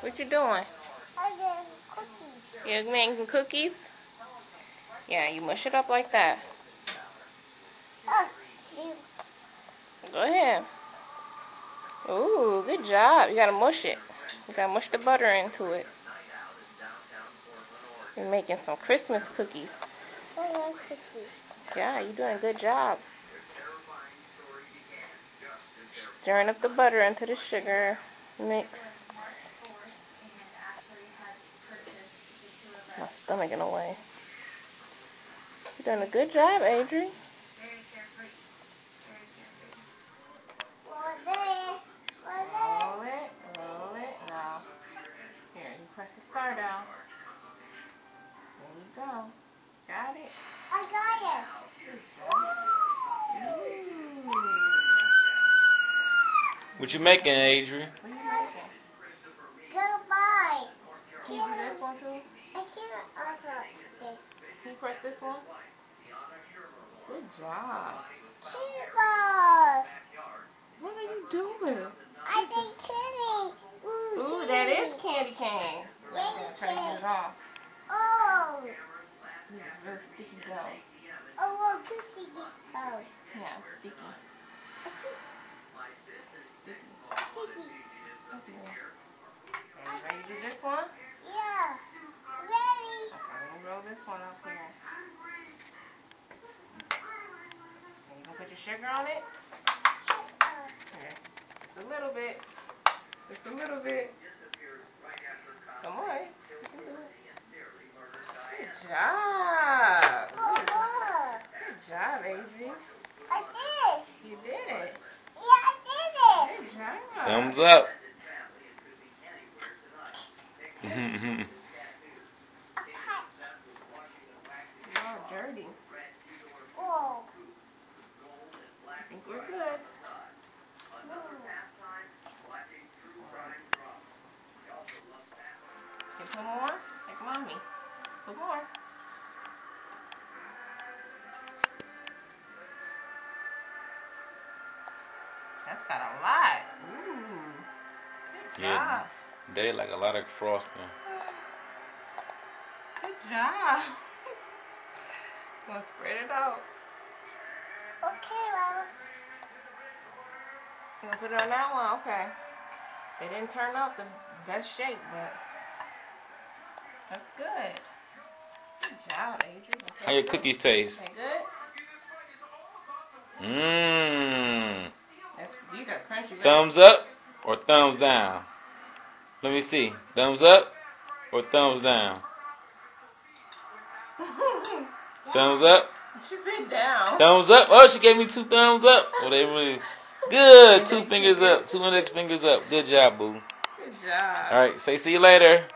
What you doing? I'm making cookies. You're making cookies? Yeah, you mush it up like that. Go ahead. Ooh, good job. You gotta mush it. You gotta mush the butter into it. You're making some Christmas cookies. I love cookies. Yeah, you're doing a good job. Stirring up the butter into the sugar mix. My stomach in the way. You're doing a good job, Adrian. Roll it, roll it. Now, here, you press the star down. There you go. Got it? I got it. Ooh. What you making, Adrian? What are you making? Goodbye. Can you do this one too? I can't also this. Can you press this one? Good job. Cheetahs. What are you doing? I think candy. Ooh, that is candy cane. Candy Try to get it off. Oh. This is real sticky dough. Oh, well, cookie get cold. Yeah, it's sticky. Sticky. Okay. Are you ready to do this one? Yeah. Ready. Okay, let me roll this one up here. And you gonna put your sugar on it? Here. Just a little bit. Just a little bit. Come on. You can do it. Good job. Good job, Adrian. I did. You did it. Yeah, I did it. Good job. Thumbs up. You're all dirty. Oh. I think we're good. Can put more? Like mommy. Put more. That's got a lot. Ooh. Good job. Yeah, they like a lot of frosting. Good job. Gonna spread it out. Okay, Mama. You gonna put it on that one? Okay. They didn't turn out the best shape, but that's good. Good job, Adrian. How your cookies taste? They good? Mmm. These are crunchy. Thumbs up or thumbs down? Let me see. Thumbs up or thumbs down? Thumbs up? She said down. Thumbs up? Oh, she gave me 2 thumbs up. Oh, they really good. 2 fingers up. 2 index fingers up. Good job, boo. Good job. All right. Say see you later.